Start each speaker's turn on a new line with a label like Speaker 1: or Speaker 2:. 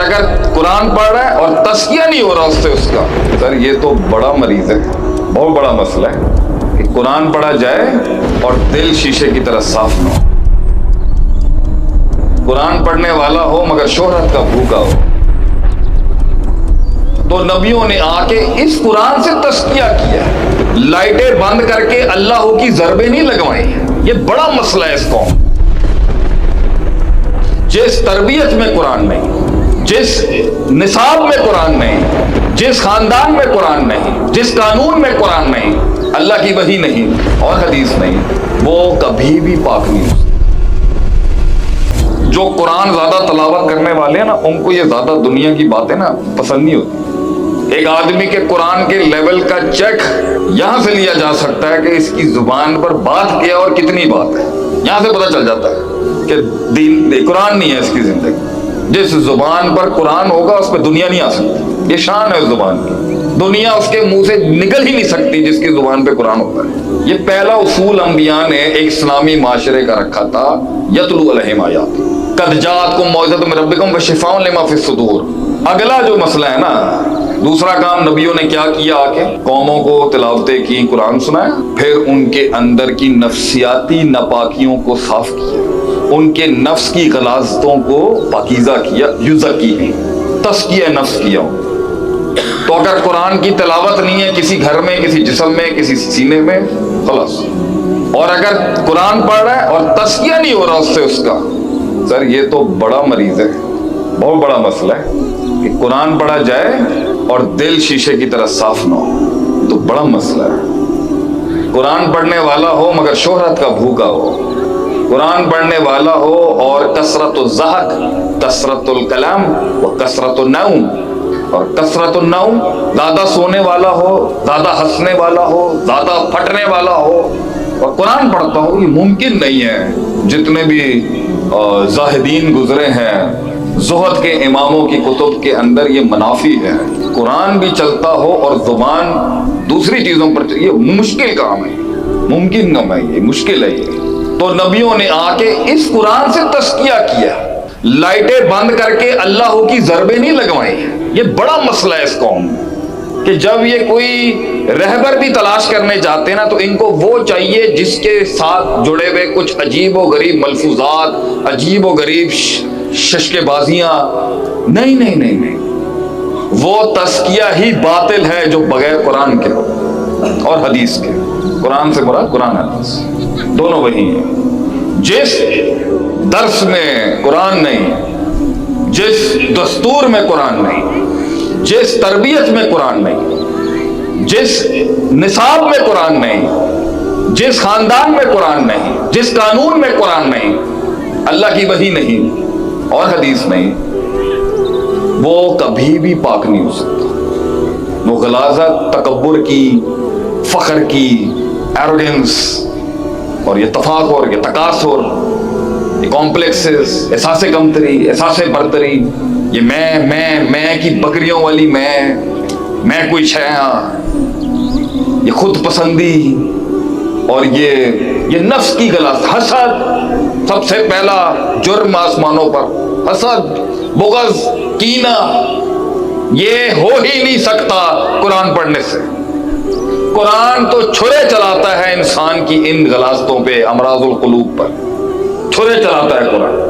Speaker 1: اگر قرآن پڑھ رہا ہے اور تزکیہ نہیں ہو رہا اس سے اس کا، سر یہ تو بڑا مریض ہے، بہت بڑا مسئلہ ہے کہ قرآن پڑھا جائے اور دل شیشے کی طرح صاف نہ ہو، قرآن پڑھنے والا ہو مگر شہرت کا بھوکا ہو۔ تو نبیوں نے آ کے اس قرآن سے تزکیہ کیا، لائٹیں بند کر کے اللہ کی ضربیں نہیں لگوائیں۔ یہ بڑا مسئلہ ہے اس قوم۔ جس تربیت میں قرآن نہیں، جس نصاب میں قرآن نہیں، جس خاندان میں قرآن نہیں، جس قانون میں قرآن نہیں، اللہ کی وحی نہیں اور حدیث نہیں، وہ کبھی بھی پاک نہیں ہو سکتا۔ جو قرآن زیادہ تلاوت کرنے والے ہیں نا، ان کو یہ زیادہ دنیا کی باتیں نا پسند نہیں ہوتی۔ ایک آدمی کے قرآن کے لیول کا چیک یہاں سے لیا جا سکتا ہے کہ اس کی زبان پر بات کیا اور کتنی بات ہے، یہاں سے پتہ چل جاتا ہے کہ دین قرآن نہیں ہے اس کی زندگی۔ جس زبان پر قرآن ہوگا اس پہ دنیا نہیں آ سکتی، یہ شان ہے اس زبان کی، دنیا اس کے منہ سے نکل ہی نہیں سکتی جس کی زبان پہ قرآن ہوتا ہے۔ یہ پہلا اصول انبیاء نے ایک اسلامی معاشرے کا رکھا تھا، یتلو علیہم آیات قد جاءتکم موعظۃ من ربکم وشفاء لما فی الصدور۔ اگلا جو مسئلہ ہے نا، دوسرا کام نبیوں نے کیا کیا؟ آ کے قوموں کو تلاوتیں کی، قرآن سنایا، پھر ان کے اندر کی نفسیاتی ناپاکیوں کو صاف کیا، ان کے نفس کی غلاظتوں کو پاکیزہ کیا، یزکی، تزکیہ نفس کیا۔ تو اگر قرآن کی تلاوت نہیں ہے کسی گھر میں، کسی جسم میں، کسی سینے میں، خلاص۔ اور اگر قرآن پڑھ رہا ہے اور تزکیہ نہیں ہو رہا اس سے اس کا، سر یہ تو بڑا مریض ہے، بہت بڑا مسئلہ ہے کہ قرآن پڑھا جائے اور دل شیشے کی طرح صاف نہ ہو، تو بڑا مسئلہ ہے۔ قرآن پڑھنے والا ہو مگر شہرت کا بھوکا ہو، قرآن پڑھنے والا ہو اور کثرت الضحک، کثرت الکلام و کثرت النوم، اور کثرت النوم زیادہ سونے والا ہو، زیادہ ہنسنے والا ہو، زیادہ پھٹنے والا ہو اور قرآن پڑھتا ہو، یہ ممکن نہیں ہے۔ جتنے بھی زاہدین گزرے ہیں، زہد کے اماموں کی کتب کے اندر یہ منافی ہے، قرآن بھی چلتا ہو اور زبان دوسری چیزوں پر، یہ مشکل کام ہے، ممکن نہ ہے، یہ مشکل ہے۔ یہ تو نبیوں نے آ کے اس قرآن سے تزکیہ کیا، لائٹیں بند کر کے اللہ کی ضربیں نہیں لگوائیں۔ یہ بڑا مسئلہ ہے اس قوم کہ جب یہ کوئی رہبر بھی تلاش کرنے جاتے ہیں نا، تو ان کو وہ چاہیے جس کے ساتھ جڑے ہوئے کچھ عجیب و غریب ملفوظات، عجیب و غریب ششکے بازیاں، نہیں نہیں نہیں نہیں، وہ تزکیہ ہی باطل ہے جو بغیر قرآن کے اور حدیث کے۔ قرآن سے مراد قرآن حدیث دونوں وہی ہیں۔ جس درس میں قرآن نہیں، جس دستور میں قرآن نہیں، جس تربیت میں قرآن نہیں، جس نصاب میں قرآن نہیں، جس خاندان میں قرآن نہیں، جس قانون میں قرآن نہیں، اللہ کی وحی نہیں اور حدیث نہیں، وہ کبھی بھی پاک نہیں ہو سکتا۔ وہ غلاظت، تکبر کی، فخر کی، ایروگنس اور یہ تفاخر، یہ تکاثر، یہ کمپلیکسز، احساس کمتری، احساس برتری، یہ میں کی بکریوں والی میں کوئی شے، یہ خود پسندی اور یہ نفس کی غلاظت، حسد، سب سے پہلا جرم آسمانوں پر حسد، بغض، کینہ، یہ ہو ہی نہیں سکتا قرآن پڑھنے سے۔ قرآن تو چھرے چلاتا ہے انسان کی ان غلاظتوں پہ، امراض القلوب پر چھرے چلاتا ہے قرآن۔